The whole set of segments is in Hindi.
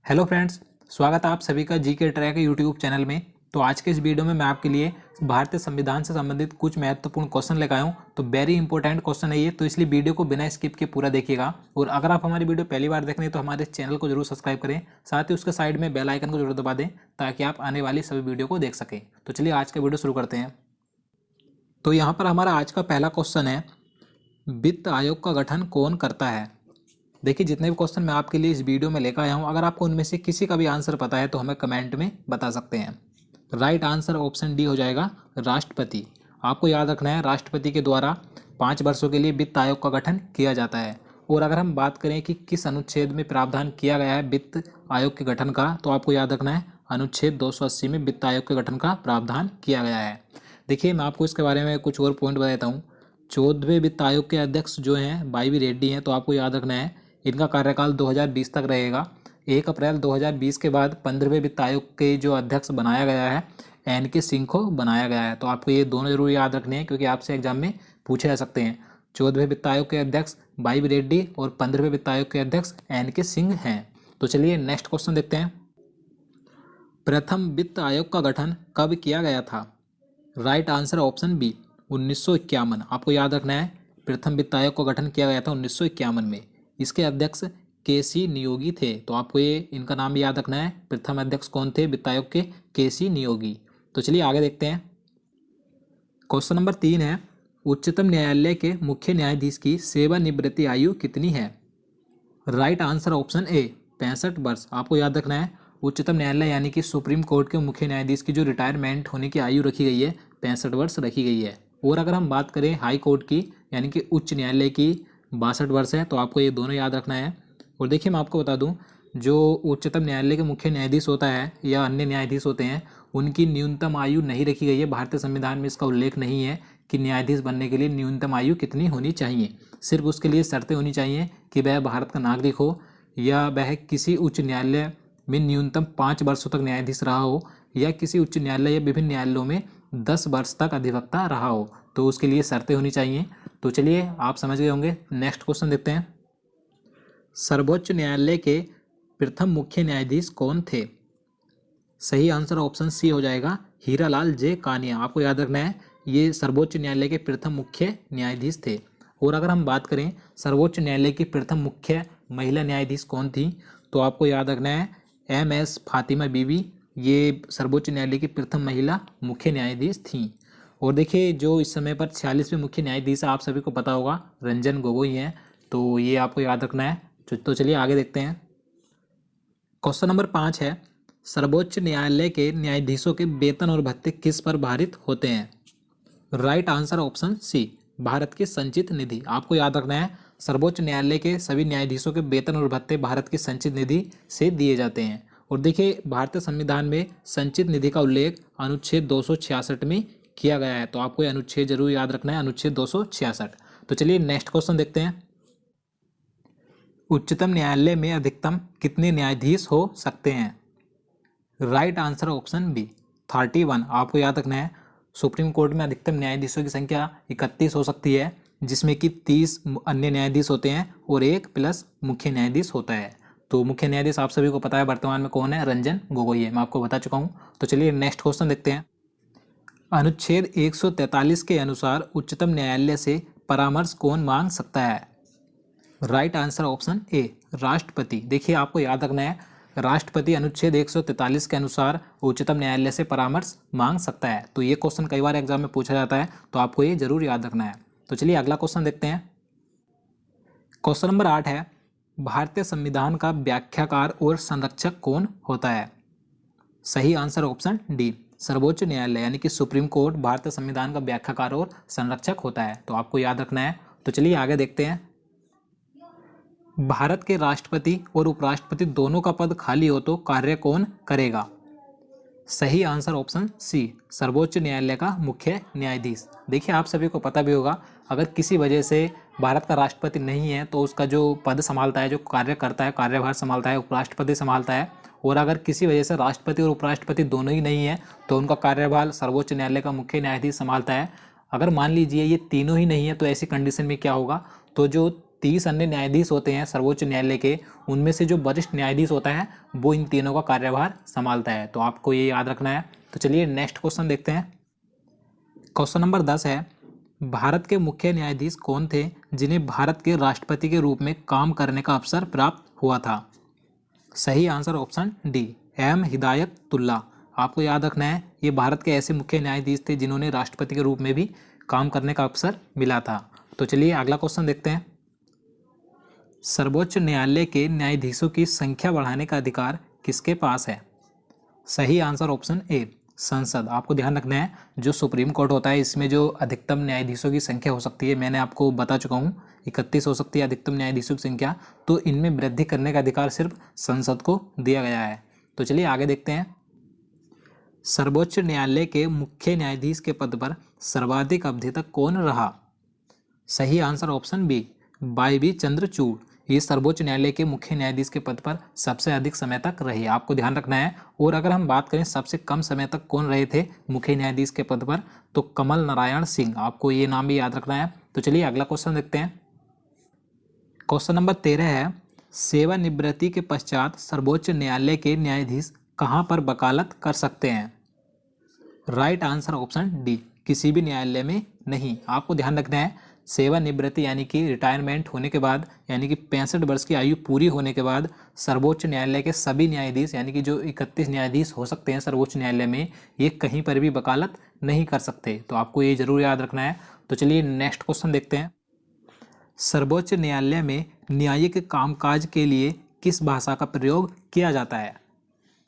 हेलो फ्रेंड्स, स्वागत है आप सभी का जी के ट्रैक यूट्यूब चैनल में। तो आज के इस वीडियो में मैं आपके लिए भारतीय संविधान से संबंधित कुछ महत्वपूर्ण क्वेश्चन लेकर आया हूँ। तो वेरी इंपॉर्टेंट क्वेश्चन है ये, तो इसलिए वीडियो को बिना स्किप के पूरा देखिएगा। और अगर आप हमारी वीडियो पहली बार देख रहे हैं तो हमारे चैनल को जरूर सब्सक्राइब करें, साथ ही उसके साइड में बेल आइकन को जरूर दबा दें ताकि आप आने वाली सभी वीडियो को देख सकें। तो चलिए आज का वीडियो शुरू करते हैं। तो यहाँ पर हमारा आज का पहला क्वेश्चन है, वित्त आयोग का गठन कौन करता है। देखिए, जितने भी क्वेश्चन मैं आपके लिए इस वीडियो में लेकर आया हूँ, अगर आपको उनमें से किसी का भी आंसर पता है तो हमें कमेंट में बता सकते हैं। राइट आंसर ऑप्शन डी हो जाएगा, राष्ट्रपति। आपको याद रखना है, राष्ट्रपति के द्वारा 5 वर्षों के लिए वित्त आयोग का गठन किया जाता है। और अगर हम बात करें कि किस अनुच्छेद में प्रावधान किया गया है वित्त आयोग के गठन का, तो आपको याद रखना है अनुच्छेद 280 में वित्त आयोग के गठन का प्रावधान किया गया है। देखिए, मैं आपको इसके बारे में कुछ और पॉइंट बता देता हूँ। 14वें वित्त आयोग के अध्यक्ष जो हैं वाई रेड्डी हैं, तो आपको याद रखना है इनका कार्यकाल 2020 तक रहेगा। 1 अप्रैल 2020 के बाद 15वें वित्त आयोग के जो अध्यक्ष बनाया गया है एन के सिंह को बनाया गया है। तो आपको ये दोनों जरूर याद रखने हैं क्योंकि आपसे एग्जाम में पूछे जा सकते हैं। 14वें वित्त आयोग के अध्यक्ष वाई रेड्डी और 15वें वित्त आयोग के अध्यक्ष एन के सिंह हैं। तो चलिए नेक्स्ट क्वेश्चन देखते हैं। प्रथम वित्त आयोग का गठन कब किया गया था। Right answer option B, 1951। आपको याद रखना है प्रथम वित्त आयोग का गठन किया गया था 1951 में। इसके अध्यक्ष के.सी. नियोगी थे। तो आपको ये इनका नाम याद रखना है। प्रथम अध्यक्ष कौन थे वित्त आयोग के? के.सी. नियोगी। तो चलिए आगे देखते हैं। क्वेश्चन नंबर 3 है, उच्चतम न्यायालय के मुख्य न्यायाधीश की सेवानिवृत्ति आयु कितनी है। राइट आंसर ऑप्शन ए, 65 वर्ष। आपको याद रखना है उच्चतम न्यायालय यानी कि सुप्रीम कोर्ट के मुख्य न्यायाधीश की जो रिटायरमेंट होने की आयु रखी गई है 65 वर्ष रखी गई है। और अगर हम बात करें हाई कोर्ट की यानी कि उच्च न्यायालय की 62 वर्ष है। तो आपको ये दोनों याद रखना है। और देखिए, मैं आपको बता दूं, जो उच्चतम न्यायालय के मुख्य न्यायाधीश होता है या अन्य न्यायाधीश होते हैं उनकी न्यूनतम आयु नहीं रखी गई है। भारतीय संविधान में इसका उल्लेख नहीं है कि न्यायाधीश बनने के लिए न्यूनतम आयु कितनी होनी चाहिए। सिर्फ उसके लिए शर्तें होनी चाहिए कि वह भारत का नागरिक हो या वह किसी उच्च न्यायालय में न्यूनतम 5 वर्षों तक न्यायाधीश रहा हो या किसी उच्च न्यायालय या विभिन्न न्यायालयों में 10 वर्ष तक अधिवक्ता रहा हो। तो उसके लिए शर्तें होनी चाहिए। तो चलिए आप समझ गए होंगे। नेक्स्ट क्वेश्चन देखते हैं। सर्वोच्च न्यायालय के प्रथम मुख्य न्यायाधीश कौन थे। सही आंसर ऑप्शन सी हो जाएगा, हीरालाल जे कानिया। आपको याद रखना है ये सर्वोच्च न्यायालय के प्रथम मुख्य न्यायाधीश थे। और अगर हम बात करें सर्वोच्च न्यायालय की प्रथम मुख्य महिला न्यायाधीश कौन थी, तो आपको याद रखना है एम.एस. फातिमा बीबी। ये सर्वोच्च न्यायालय की प्रथम महिला मुख्य न्यायाधीश थीं। और देखिए, जो इस समय पर 46वें मुख्य न्यायाधीश आप सभी को पता होगा रंजन गोगोई हैं। तो ये आपको याद रखना है। तो चलिए आगे देखते हैं। क्वेश्चन नंबर 5 है, सर्वोच्च न्यायालय के न्यायाधीशों के वेतन और भत्ते किस पर भारित होते हैं। राइट आंसर ऑप्शन सी, भारत की संचित निधि। आपको याद रखना है सर्वोच्च न्यायालय के सभी न्यायाधीशों के वेतन और भत्ते भारत की संचित निधि से दिए जाते हैं। और देखिए, भारतीय संविधान में संचित निधि का उल्लेख अनुच्छेद 266 में किया गया है। तो आपको ये अनुच्छेद जरूर याद रखना है, अनुच्छेद 266। तो चलिए नेक्स्ट क्वेश्चन देखते हैं। उच्चतम न्यायालय में अधिकतम कितने न्यायाधीश हो सकते हैं। Right answer option B, 31। आपको याद रखना है सुप्रीम कोर्ट में अधिकतम न्यायाधीशों की संख्या 31 हो सकती है, जिसमें कि 30 अन्य न्यायाधीश होते हैं और 1 प्लस मुख्य न्यायाधीश होता है। तो मुख्य न्यायाधीश आप सभी को पता है वर्तमान में कौन है, रंजन गोगोई है। मैं आपको बता चुका हूँ। तो चलिए नेक्स्ट क्वेश्चन देखते हैं। अनुच्छेद 143 के अनुसार उच्चतम न्यायालय से परामर्श कौन मांग सकता है। राइट आंसर ऑप्शन ए, राष्ट्रपति। देखिए, आपको याद रखना है राष्ट्रपति अनुच्छेद 143 के अनुसार उच्चतम न्यायालय से परामर्श मांग सकता है। तो ये क्वेश्चन कई बार एग्जाम में पूछा जाता है, तो आपको ये जरूर याद रखना है। तो चलिए अगला क्वेश्चन देखते हैं। क्वेश्चन नंबर 8 है, भारतीय संविधान का व्याख्याकार और संरक्षक कौन होता है। सही आंसर ऑप्शन डी, सर्वोच्च न्यायालय यानी कि सुप्रीम कोर्ट भारतीय संविधान का व्याख्याकार और संरक्षक होता है। तो आपको याद रखना है। तो चलिए आगे देखते हैं। भारत के राष्ट्रपति और उपराष्ट्रपति दोनों का पद खाली हो तो कार्य कौन करेगा। सही आंसर ऑप्शन सी, सर्वोच्च न्यायालय का मुख्य न्यायाधीश। देखिए, आप सभी को पता भी होगा अगर किसी वजह से भारत का राष्ट्रपति नहीं है तो उसका जो पद संभालता है, जो कार्य करता है, कार्यभार संभालता है, उपराष्ट्रपति संभालता है। और अगर किसी वजह से राष्ट्रपति और उपराष्ट्रपति दोनों ही नहीं है तो उनका कार्यभार सर्वोच्च न्यायालय का मुख्य न्यायाधीश संभालता है। अगर मान लीजिए ये तीनों ही नहीं है तो ऐसी कंडीशन में क्या होगा, तो जो 30 अन्य न्यायाधीश होते हैं सर्वोच्च न्यायालय के, उनमें से जो वरिष्ठ न्यायाधीश होता है वो इन तीनों का कार्यभार संभालता है। तो आपको ये याद रखना है। तो चलिए नेक्स्ट क्वेश्चन देखते हैं। क्वेश्चन नंबर 10 है, भारत के मुख्य न्यायाधीश कौन थे जिन्हें भारत के राष्ट्रपति के रूप में काम करने का अवसर प्राप्त हुआ था? सही answer option D, M Hidayatullah. आपको याद रखना है ये भारत के ऐसे मुख्य न्यायाधीश थे जिन्होंने राष्ट्रपति के रूप में भी काम करने का अवसर मिला था। तो चलिए अगला क्वेश्चन देखते हैं। सर्वोच्च न्यायालय के न्यायाधीशों की संख्या बढ़ाने का अधिकार किसके पास है? सही आंसर ऑप्शन ए, संसद। आपको ध्यान रखना है जो सुप्रीम कोर्ट होता है इसमें जो अधिकतम न्यायाधीशों की संख्या हो सकती है, मैंने आपको बता चुका हूँ 31 हो सकती है अधिकतम न्यायाधीशों की संख्या, तो इनमें वृद्धि करने का अधिकार सिर्फ संसद को दिया गया है। तो चलिए आगे देखते हैं। सर्वोच्च न्यायालय के मुख्य न्यायाधीश के पद पर सर्वाधिक अवधि तक कौन रहा? सही answer option B, Y Chandrachud. ये सर्वोच्च न्यायालय के मुख्य न्यायाधीश के पद पर सबसे अधिक समय तक रहे, आपको ध्यान रखना है। और अगर हम बात करें सबसे कम समय तक कौन रहे थे मुख्य न्यायाधीश के पद पर, तो कमल नारायण सिंह। आपको ये नाम भी याद रखना है। तो चलिए अगला क्वेश्चन देखते हैं। क्वेश्चन नंबर 13 है, सेवानिवृत्ति के पश्चात सर्वोच्च न्यायालय के न्यायाधीश कहाँ पर वकालत कर सकते हैं? राइट आंसर ऑप्शन डी, किसी भी न्यायालय में नहीं। आपको ध्यान रखना है सेवानिवृत्ति यानी कि रिटायरमेंट होने के बाद, यानी कि 65 वर्ष की आयु पूरी होने के बाद सर्वोच्च न्यायालय के सभी न्यायाधीश यानी कि जो 31 न्यायाधीश हो सकते हैं सर्वोच्च न्यायालय में, ये कहीं पर भी वकालत नहीं कर सकते। तो आपको ये जरूर याद रखना है। तो चलिए नेक्स्ट क्वेश्चन देखते हैं। सर्वोच्च न्यायालय में न्यायिक कामकाज के लिए किस भाषा का प्रयोग किया जाता है?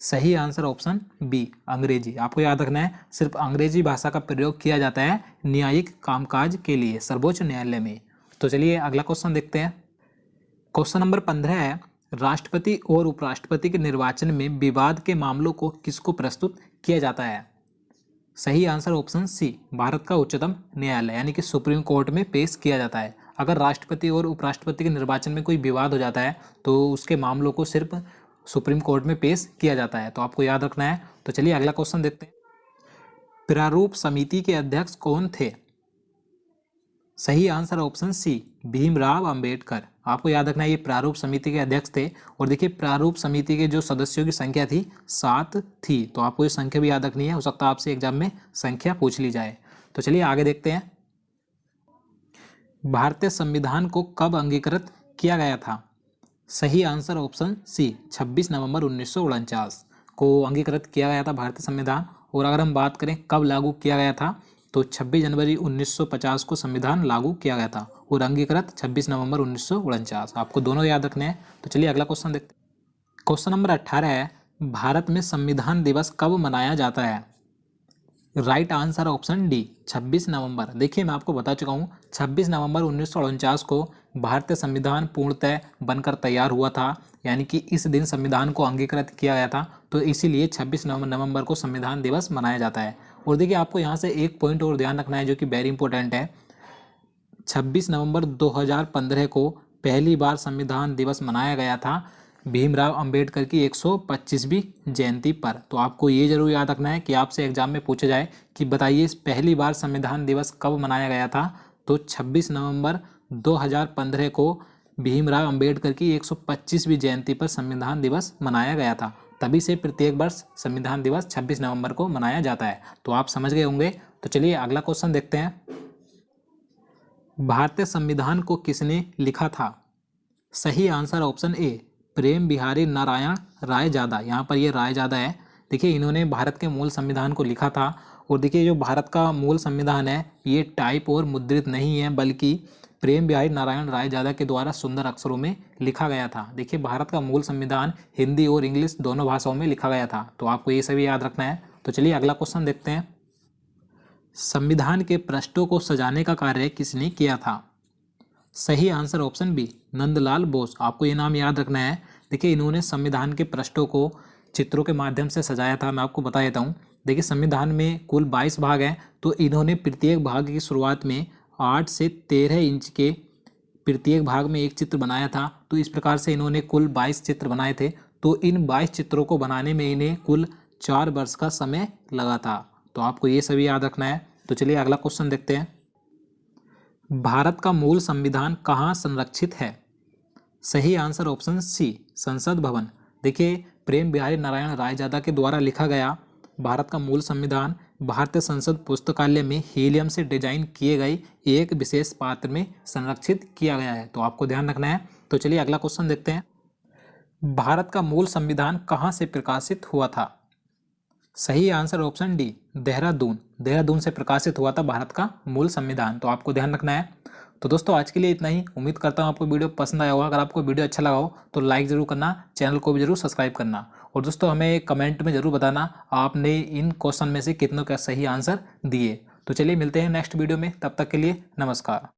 सही आंसर ऑप्शन बी, अंग्रेजी। आपको याद रखना है सिर्फ अंग्रेजी भाषा का प्रयोग किया जाता है न्यायिक कामकाज के लिए सर्वोच्च न्यायालय में। तो चलिए अगला क्वेश्चन देखते हैं। क्वेश्चन नंबर 15 है, राष्ट्रपति और उपराष्ट्रपति के निर्वाचन में विवाद के मामलों को किसको प्रस्तुत किया जाता है? सही आंसर ऑप्शन सी, भारत का उच्चतम न्यायालय यानी कि सुप्रीम कोर्ट में पेश किया जाता है। अगर राष्ट्रपति और उपराष्ट्रपति के निर्वाचन में कोई विवाद हो जाता है तो उसके मामलों को सिर्फ सुप्रीम कोर्ट में पेश किया जाता है। तो आपको याद रखना है। तो चलिए अगला क्वेश्चन देखते हैं। प्रारूप समिति के अध्यक्ष कौन थे? सही answer option C, Bhimrao Ambedkar. आपको याद रखना है ये प्रारूप समिति के अध्यक्ष थे। और देखिए प्रारूप समिति के जो सदस्यों की संख्या थी 7 थी। तो आपको ये संख्या भी याद रखनी है, हो सकता है आपसे एग्जाम में संख्या पूछ ली जाए। तो चलिए आगे देखते हैं। भारतीय संविधान को कब अंगीकृत किया गया था? सही आंसर ऑप्शन सी, 26 नवंबर 1949 को अंगीकृत किया गया था भारतीय संविधान। और अगर हम बात करें कब लागू किया गया था, तो 26 जनवरी 1950 को संविधान लागू किया गया था और अंगीकृत 26 नवंबर 1949। आपको दोनों याद रखने हैं। तो चलिए अगला क्वेश्चन देखते हैं। क्वेश्चन नंबर 18 है, भारत में संविधान दिवस कब मनाया जाता है? राइट आंसर ऑप्शन डी, 26 नवंबर। देखिए मैं आपको बता चुका हूँ 26 नवंबर 1949 को भारतीय संविधान पूर्णतः बनकर तैयार हुआ था, यानी कि इस दिन संविधान को अंगीकृत किया गया था। तो इसीलिए 26 नवंबर को संविधान दिवस मनाया जाता है। और देखिए आपको यहाँ से एक पॉइंट और ध्यान रखना है जो कि वेरी इंपॉर्टेंट है। 26 नवंबर 2015 को पहली बार संविधान दिवस मनाया गया था भीमराव अंबेडकर की 125वीं जयंती पर। तो आपको ये जरूर याद रखना है कि आपसे एग्जाम में पूछा जाए कि बताइए पहली बार संविधान दिवस कब मनाया गया था, तो 26 नवंबर 2015 को भीमराव अंबेडकर की 125वीं जयंती पर संविधान दिवस मनाया गया था। तभी से प्रत्येक वर्ष संविधान दिवस 26 नवंबर को मनाया जाता है। तो आप समझ गए होंगे। तो चलिए अगला क्वेश्चन देखते हैं। भारतीय संविधान को किसने लिखा था? सही आंसर ऑप्शन ए, प्रेम बिहारी नारायण रायजादा। यहाँ पर ये रायजादा है। देखिए इन्होंने भारत के मूल संविधान को लिखा था। और देखिए जो भारत का मूल संविधान है ये टाइप और मुद्रित नहीं है, बल्कि प्रेम बिहारी नारायण रायजादा के द्वारा सुंदर अक्षरों में लिखा गया था। देखिए भारत का मूल संविधान हिंदी और इंग्लिश दोनों भाषाओं में लिखा गया था। तो आपको ये सभी याद रखना है। तो चलिए अगला क्वेश्चन देखते हैं। संविधान के पृष्ठों को सजाने का कार्य किसने किया था? सही answer option B, Nandlal Bose. आपको ये नाम याद रखना है। देखिए इन्होंने संविधान के पृष्ठों को चित्रों के माध्यम से सजाया था। मैं आपको बता देता हूँ। देखिए संविधान में कुल 22 भाग हैं, तो इन्होंने प्रत्येक भाग की शुरुआत में 8 से 13 इंच के प्रत्येक भाग में एक चित्र बनाया था। तो इस प्रकार से इन्होंने कुल 22 चित्र बनाए थे। तो इन 22 चित्रों को बनाने में इन्हें कुल 4 वर्ष का समय लगा था। तो आपको ये सभी याद रखना है। तो चलिए अगला क्वेश्चन देखते हैं। भारत का मूल संविधान कहाँ संरक्षित है? सही आंसर ऑप्शन सी, संसद भवन। देखिए, प्रेम बिहारी नारायण रायजादा के द्वारा लिखा गया भारत का मूल संविधान भारतीय संसद पुस्तकालय में हीलियम से डिजाइन किए गए एक विशेष पात्र में संरक्षित किया गया है, तो आपको ध्यान रखना है। तो चलिए अगला क्वेश्चन देखते हैं। भारत का मूल संविधान कहाँ से प्रकाशित हुआ था? सही answer option D, Dehradun. Dehradun से प्रकाशित हुआ था भारत का मूल संविधान, तो आपको ध्यान रखना है। तो दोस्तों आज के लिए इतना ही। उम्मीद करता हूँ आपको वीडियो पसंद आया होगा। अगर आपको वीडियो अच्छा लगा हो तो लाइक ज़रूर करना, चैनल को भी जरूर सब्सक्राइब करना, और दोस्तों हमें कमेंट में ज़रूर बताना आपने इन क्वेश्चन में से कितनों का सही आंसर दिए। तो चलिए मिलते हैं नेक्स्ट वीडियो में, तब तक के लिए नमस्कार।